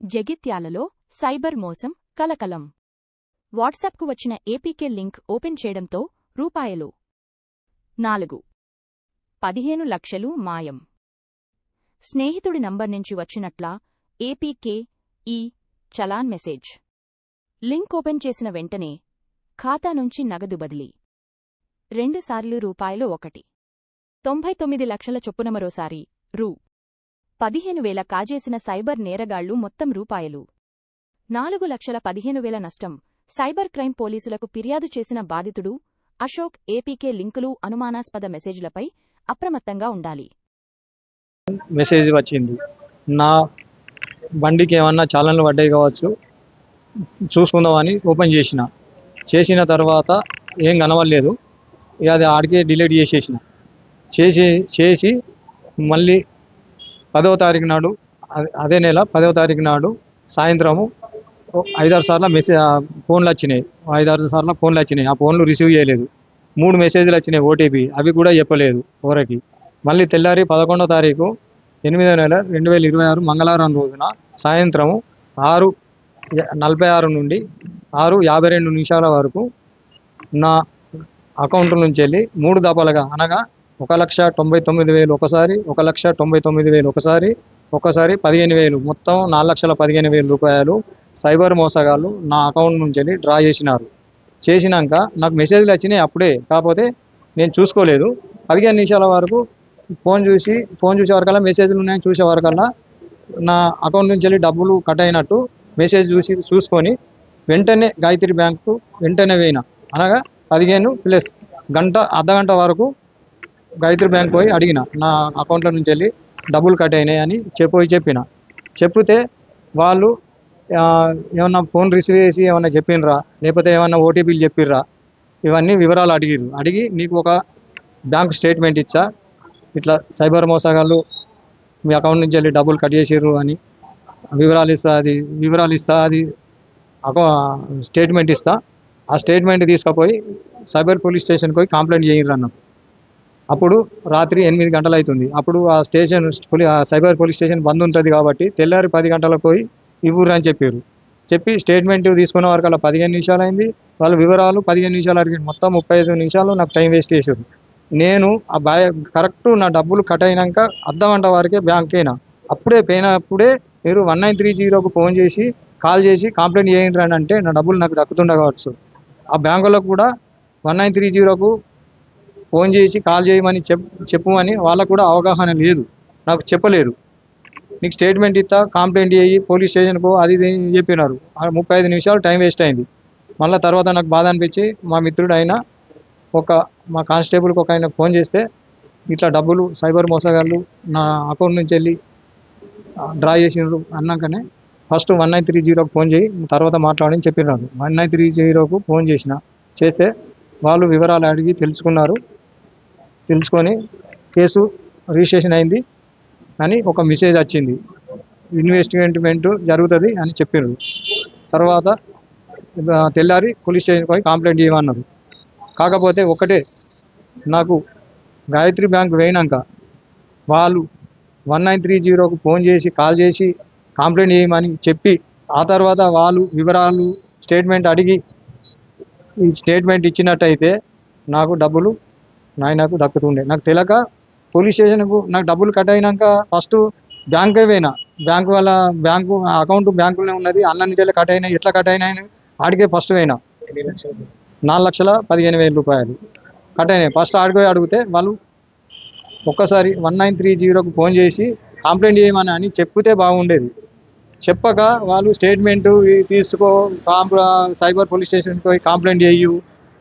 జగిత్యాలలో సైబర్ మోసం కలకలం. వాట్సాప్కు వచ్చిన ఏపీకే లింక్ ఓపెన్ చేయడంతో రూపాయలు 4-15 లక్షలు మాయం. స్నేహితుడి నంబర్ నుంచి వచ్చినట్లా ఏపీకే ఈ చలాన్ మెసేజ్. లింక్ ఓపెన్ చేసిన వెంటనే ఖాతా నుంచి నగదు బదిలీ. 2 సార్లు రూపాయలు 1.99 లక్షల చొప్పున మరోసారి రూ. 15,000 కాజేసిన సైబర్ నేరగాళ్లు మొత్తం రూపాయలు 4,15,000 నష్టం. సైబర్ క్రైమ్ పోలీసులకు ఫిర్యాదు చేసిన బాధితుడు అశోక్. ఏపీకే లింకులు, అనుమానాస్పద మెసేజ్లపై అప్రమత్తంగా ఉండాలి. మెసేజ్ వచ్చింది, నా బండికి ఏమన్నా చాలన్లు పడ్డాయి కావచ్చు, చూసుకుందామని ఓపెన్ చేసిన తర్వాత ఏం కనవలేదు. ఇక అది ఆడికే డిలీట్ చేసి మళ్ళీ 10వ తారీఖు నాడు, అదే నెల 10వ తారీఖు నాడు సాయంత్రము 5-6 సార్లు ఫోన్లు వచ్చినాయి. 5-6 సార్లు ఫోన్లు వచ్చినాయి. ఆ ఫోన్లు రిసీవ్ చేయలేదు. 3 మెసేజ్లు వచ్చినాయి ఓటీపీ, అవి కూడా చెప్పలేదు ఎవరికి. మళ్ళీ తెల్లారి 11వ తారీఖు 8వ నెల 2026 మంగళవారం రోజున సాయంత్రము 6:46 నుండి 6:52 వరకు నా అకౌంట్ నుంచి వెళ్ళి 3 దఫాలుగా, అనగా 1,99,000 ఒకసారి, 1,99,000 ఒకసారి 15,000, మొత్తం 4,15,000 రూపాయలు సైబర్ మోసగాళ్ళు నా అకౌంట్ నుంచి వెళ్ళి డ్రా చేసినాక నాకు మెసేజ్లు వచ్చినాయి అప్పుడే. కాకపోతే నేను చూసుకోలేదు. 15 నిమిషాల వరకు ఫోన్ చూసే వరకల్లా మెసేజ్లు ఉన్నాయని చూసే వరకల్లా నా అకౌంట్ నుంచి వెళ్ళి డబ్బులు కట్ అయినట్టు మెసేజ్ చూసుకొని వెంటనే గాయత్రి బ్యాంకు వెంటనే పోయినా. అనగా 15 + అర్ధగంట వరకు గాయత్రి బ్యాంక్ పోయి అడిగిన, నా అకౌంట్లో నుంచి వెళ్ళి డబ్బులు కట్ అయినాయి అని చెప్తే వాళ్ళు ఏమన్నా ఫోన్ రిసీవ్ చేసి ఏమన్నా చెప్పినరా, లేకపోతే ఏమన్నా ఓటీపీలు చెప్పిర్రా, ఇవన్నీ వివరాలు అడిగి నీకు ఒక బ్యాంక్ స్టేట్మెంట్ ఇచ్చా, ఇట్లా సైబర్ మోసగాళ్ళు మీ అకౌంట్ నుంచి వెళ్ళి డబ్బులు కట్ చేసిర్రు అని వివరాలు ఇస్తా, అది స్టేట్మెంట్ ఇస్తా. ఆ స్టేట్మెంట్ తీసుకుపోయి సైబర్ పోలీస్ స్టేషన్కి పోయి కంప్లైంట్ చేయండి అన్న. అప్పుడు రాత్రి 8 గంటలు అవుతుంది. అప్పుడు ఆ సైబర్ పోలీస్ స్టేషన్ బంద్ ఉంటుంది కాబట్టి తెల్లారి 10 గంటలకు పోయి ఇవ్వరు అని చెప్పి స్టేట్మెంట్ తీసుకున్న వరకు అలా 15 నిమిషాలు అయింది. వాళ్ళ వివరాలు 15 నిమిషాలు అడిగి మొత్తం 35 నిమిషాలు నాకు టైం వేస్ట్ చేశారు. నేను కరెక్ట్ నా డబ్బులు కట్ అయినాక అర్ధగంట వరకే బ్యాంక్ అయినా. అప్పుడే మీరు 1930కు ఫోన్ చేసి కాల్ చేసి కంప్లైంట్ చేయండి అని అంటే నా డబ్బులు నాకు దక్కుతుండవచ్చు. ఆ బ్యాంకులకు కూడా 1930కు ఫోన్ చేసి కాల్ చేయమని చెప్పమని వాళ్ళకు కూడా అవగాహన లేదు, నాకు చెప్పలేదు. నీకు స్టేట్మెంట్ ఇస్తా, కంప్లైంట్ చేయి పోలీస్ స్టేషన్కు, అది చెప్పినారు. 35 నిమిషాలు టైం వేస్ట్ అయింది. మళ్ళీ తర్వాత నాకు బాధ అనిపించి మా మిత్రుడు అయినా మా కానిస్టేబుల్కి ఒక ఆయన ఫోన్ చేస్తే ఇట్లా డబ్బులు సైబర్ మోసగాళ్ళు నా అకౌంట్ నుంచి వెళ్ళి డ్రా చేసినారు అన్నాకనే ఫస్ట్ 1930కు ఫోన్ చేయి, తర్వాత మాట్లాడని చెప్పినారు. 1930కు ఫోన్ చేస్తే వాళ్ళు వివరాలు అడిగి తెలుసుకొని కేసు రిజిస్ట్రేషన్ అయింది అని ఒక మెసేజ్ వచ్చింది. ఇన్వెస్టిగేట్ జరుగుతుంది అని చెప్పారు. తర్వాత తెల్లారి పోలీస్ స్టేషన్కి పోయి కంప్లైంట్ చేయమన్నారు. కాకపోతే ఒకటే, నాకు గాయత్రి బ్యాంక్ పోయినాక వాళ్ళు 1930కు ఫోన్ చేసి కాల్ చేసి కంప్లైంట్ చేయమని చెప్పి, ఆ తర్వాత వాళ్ళు వివరాలు స్టేట్మెంట్ అడిగి ఈ స్టేట్మెంట్ ఇచ్చినట్టయితే నాకు డబ్బులు నాకు దక్కుతుండే. నాకు తెలియక పోలీస్ స్టేషన్కు నాకు డబ్బులు కట్ అయినాక ఫస్ట్ బ్యాంకే పోయినా. బ్యాంకు అకౌంట్ బ్యాంకులోనే ఉన్నది. అన్న నుంచి కట్ అయినాయి, ఎట్లా కట్ అయినాయి ఆడికే ఫస్ట్ పోయినా. 4,15,000 రూపాయలు కట్ అయినాయి. ఫస్ట్ ఆడిపోయి అడిగితే వాళ్ళు ఒక్కసారి 1930కు ఫోన్ చేసి కంప్లైంట్ చేయమని అని చెప్తే బాగుండేది. చెప్పక వాళ్ళు స్టేట్మెంటు తీసుకో, సైబర్ పోలీస్ స్టేషన్కి పోయి కంప్లైంట్ చేయు,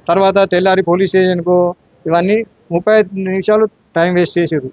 తర్వాత తెల్లారి పోలీస్ స్టేషన్కు, ఇవన్నీ 35 నిమిషాలు టైం వేస్ట్ చేసారు.